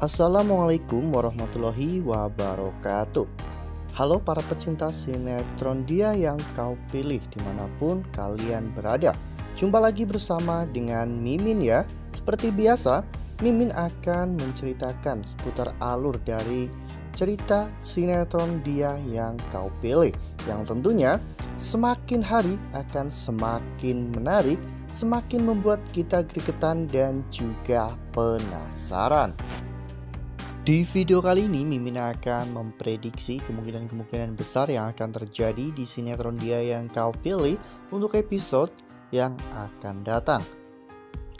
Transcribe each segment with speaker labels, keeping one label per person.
Speaker 1: Assalamualaikum warahmatullahi wabarakatuh. Halo para pecinta sinetron Dia Yang Kau Pilih dimanapun kalian berada. Jumpa lagi bersama dengan Mimin ya. Seperti biasa, Mimin akan menceritakan seputar alur dari cerita sinetron Dia Yang Kau Pilih, yang tentunya semakin hari akan semakin menarik, semakin membuat kita gregetan dan juga penasaran. Di video kali ini Mimin akan memprediksi kemungkinan-kemungkinan besar yang akan terjadi di sinetron Dia Yang Kau Pilih untuk episode yang akan datang.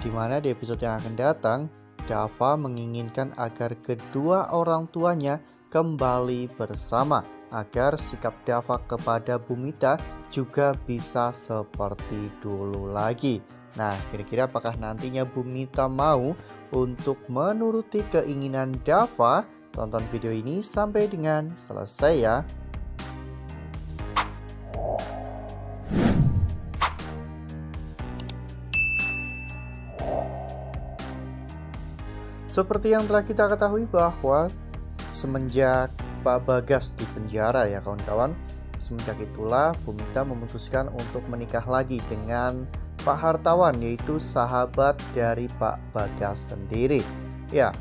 Speaker 1: Dimana di episode yang akan datang, Dava menginginkan agar kedua orang tuanya kembali bersama, agar sikap Dava kepada Bumita juga bisa seperti dulu lagi. Nah, kira-kira apakah nantinya Bumita mau untuk menuruti keinginan Dava? Tonton video ini sampai dengan selesai ya. Seperti yang telah kita ketahui bahwa semenjak Pak Bagas di penjara ya kawan-kawan, semenjak itulah Bumita memutuskan untuk menikah lagi dengan Pak Hartawan, yaitu sahabat dari Pak Bagas sendiri. Ya,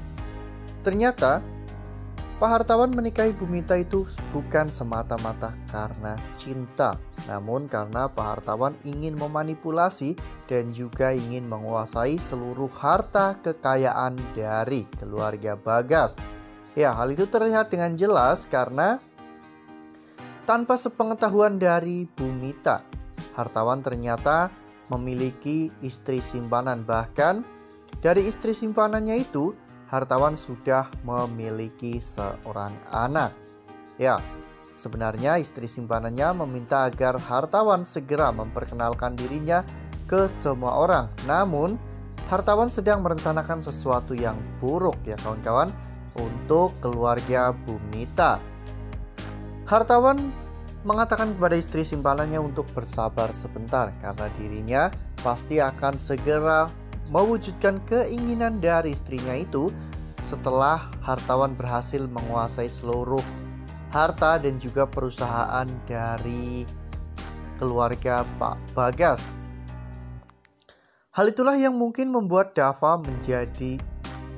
Speaker 1: ternyata Pak Hartawan menikahi Bumita itu bukan semata-mata karena cinta, namun karena Pak Hartawan ingin memanipulasi dan juga ingin menguasai seluruh harta kekayaan dari keluarga Bagas. Ya, hal itu terlihat dengan jelas karena tanpa sepengetahuan dari Bumita, Hartawan ternyata memiliki istri simpanan. Bahkan dari istri simpanannya itu, Hartawan sudah memiliki seorang anak. Ya, sebenarnya istri simpanannya meminta agar Hartawan segera memperkenalkan dirinya ke semua orang. Namun, Hartawan sedang merencanakan sesuatu yang buruk ya kawan-kawan untuk keluarga Bumita. Hartawan mengatakan kepada istri simpanannya untuk bersabar sebentar karena dirinya pasti akan segera mewujudkan keinginan dari istrinya itu setelah Hartawan berhasil menguasai seluruh harta dan juga perusahaan dari keluarga Pak Bagas. Hal itulah yang mungkin membuat Dava menjadi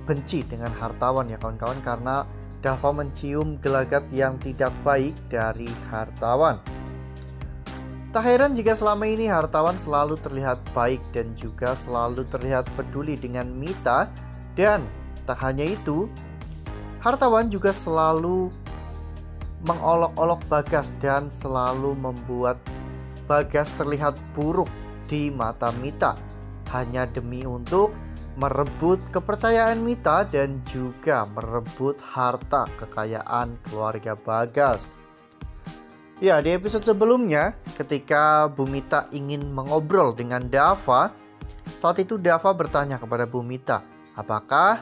Speaker 1: benci dengan Hartawan ya kawan-kawan, karena Dava mencium gelagat yang tidak baik dari Hartawan. Tak heran jika selama ini Hartawan selalu terlihat baik dan juga selalu terlihat peduli dengan Mita. Dan tak hanya itu, Hartawan juga selalu mengolok-olok Bagas dan selalu membuat Bagas terlihat buruk di mata Mita, hanya demi untuk merebut kepercayaan Mita dan juga merebut harta kekayaan keluarga Bagas. Ya, di episode sebelumnya ketika Bumita ingin mengobrol dengan Dava, saat itu Dava bertanya kepada Bumita, apakah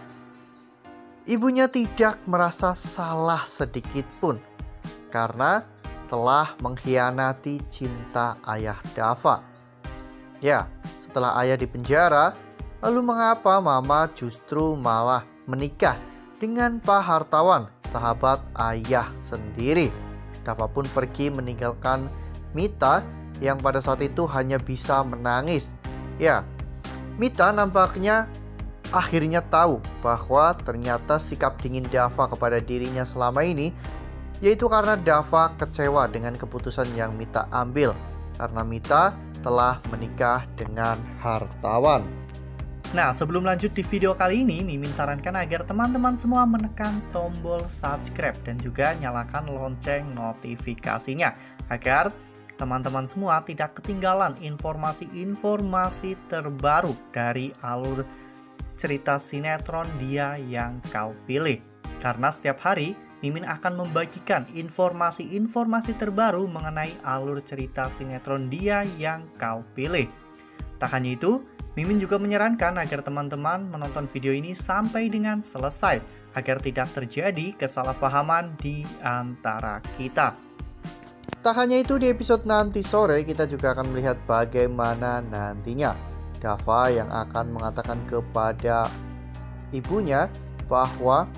Speaker 1: ibunya tidak merasa salah sedikit pun karena telah mengkhianati cinta ayah Dava. Ya, setelah ayah dipenjara, lalu mengapa mama justru malah menikah dengan Pak Hartawan, sahabat ayah sendiri? Dava pun pergi meninggalkan Mita yang pada saat itu hanya bisa menangis. Ya, Mita nampaknya akhirnya tahu bahwa ternyata sikap dingin Dava kepada dirinya selama ini yaitu karena Dava kecewa dengan keputusan yang Mita ambil, karena Mita telah menikah dengan Hartawan. Nah, sebelum lanjut di video kali ini, Mimin sarankan agar teman-teman semua menekan tombol subscribe dan juga nyalakan lonceng notifikasinya agar teman-teman semua tidak ketinggalan informasi-informasi terbaru dari alur cerita sinetron Dia Yang Kau Pilih. Karena setiap hari Mimin akan membagikan informasi-informasi terbaru mengenai alur cerita sinetron Dia Yang Kau Pilih. Tak hanya itu, Mimin juga menyarankan agar teman-teman menonton video ini sampai dengan selesai agar tidak terjadi kesalahpahaman di antara kita. Tak hanya itu, di episode nanti sore kita juga akan melihat bagaimana nantinya Dava yang akan mengatakan kepada ibunya bahwa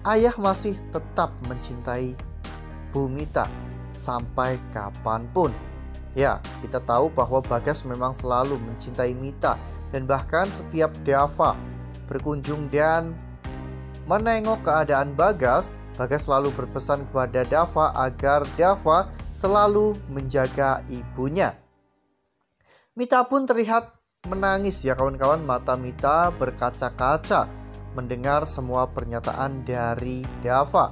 Speaker 1: ayah masih tetap mencintai Bu Mita sampai kapanpun. Ya, kita tahu bahwa Bagas memang selalu mencintai Mita, dan bahkan setiap Dava berkunjung dan menengok keadaan Bagas, Bagas selalu berpesan kepada Dava agar Dava selalu menjaga ibunya. Mita pun terlihat menangis ya kawan-kawan, mata Mita berkaca-kaca mendengar semua pernyataan dari Dava.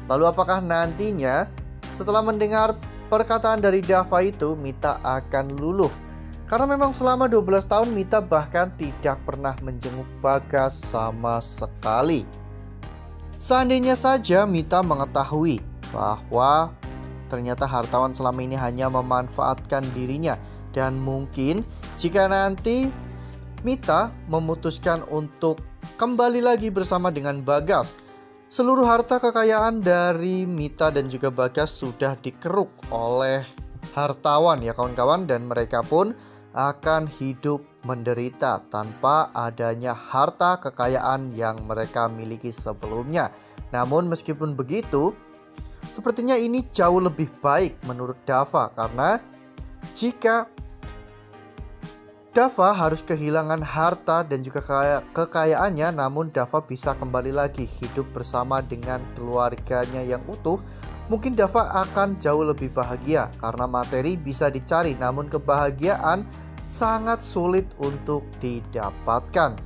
Speaker 1: Lalu apakah nantinya setelah mendengar perkataan dari Dava itu Mita akan luluh? Karena memang selama 12 tahun Mita bahkan tidak pernah menjenguk Bagas sama sekali. Seandainya saja Mita mengetahui bahwa ternyata hartawan selama ini hanya memanfaatkan dirinya, dan mungkin jika nanti Mita memutuskan untuk kembali lagi bersama dengan Bagas, seluruh harta kekayaan dari Mita dan juga Bagas sudah dikeruk oleh hartawan ya kawan-kawan, dan mereka pun akan hidup menderita tanpa adanya harta kekayaan yang mereka miliki sebelumnya. Namun meskipun begitu, sepertinya ini jauh lebih baik menurut Dava, karena jika Dava harus kehilangan harta dan juga kekayaannya, namun Dava bisa kembali lagi hidup bersama dengan keluarganya yang utuh, mungkin Dava akan jauh lebih bahagia karena materi bisa dicari, namun kebahagiaan sangat sulit untuk didapatkan.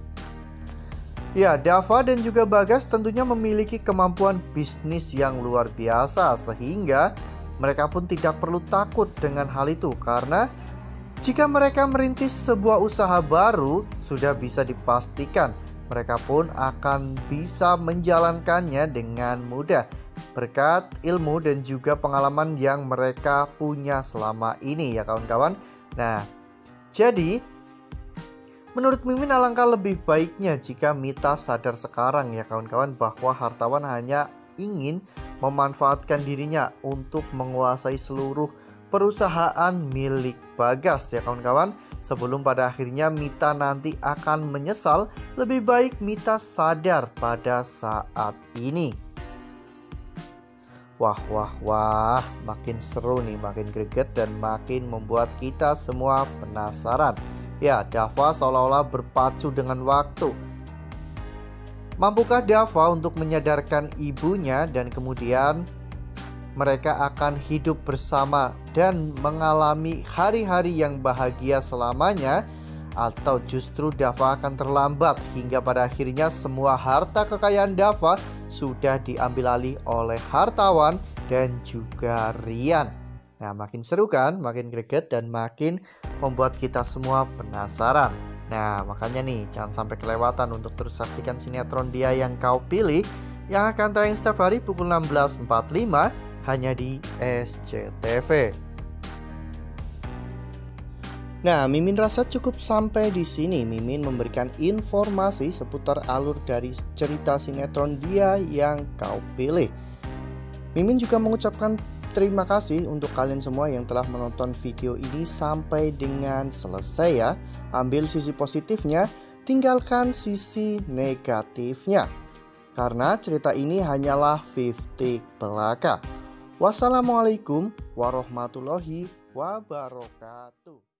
Speaker 1: Ya, Dava dan juga Bagas tentunya memiliki kemampuan bisnis yang luar biasa, sehingga mereka pun tidak perlu takut dengan hal itu, karena jika mereka merintis sebuah usaha baru, sudah bisa dipastikan mereka pun akan bisa menjalankannya dengan mudah berkat ilmu dan juga pengalaman yang mereka punya selama ini ya kawan-kawan. Nah, jadi menurut Mimin alangkah lebih baiknya jika Mita sadar sekarang ya kawan-kawan, bahwa hartawan hanya ingin memanfaatkan dirinya untuk menguasai seluruh perusahaan milik Bagas ya kawan-kawan. Sebelum pada akhirnya Mita nanti akan menyesal, lebih baik Mita sadar pada saat ini. Wah, makin seru nih, makin greget dan makin membuat kita semua penasaran. Ya, Dava seolah-olah berpacu dengan waktu. Mampukah Dava untuk menyadarkan ibunya dan kemudian mereka akan hidup bersama dan mengalami hari-hari yang bahagia selamanya? Atau justru Dava akan terlambat hingga pada akhirnya semua harta kekayaan Dava sudah diambil alih oleh hartawan dan juga Rian? Nah, makin seru kan, makin greget dan makin membuat kita semua penasaran. Nah, makanya nih jangan sampai kelewatan untuk terus saksikan sinetron Dia Yang Kau Pilih yang akan tayang setiap hari pukul 16.45 hanya di SCTV. Nah, Mimin rasa cukup sampai di sini. Mimin memberikan informasi seputar alur dari cerita sinetron Dia Yang Kau Pilih. Mimin juga mengucapkan terima kasih untuk kalian semua yang telah menonton video ini sampai dengan selesai ya. Ambil sisi positifnya, tinggalkan sisi negatifnya, karena cerita ini hanyalah 50 belaka. Wassalamualaikum warahmatullahi wabarakatuh.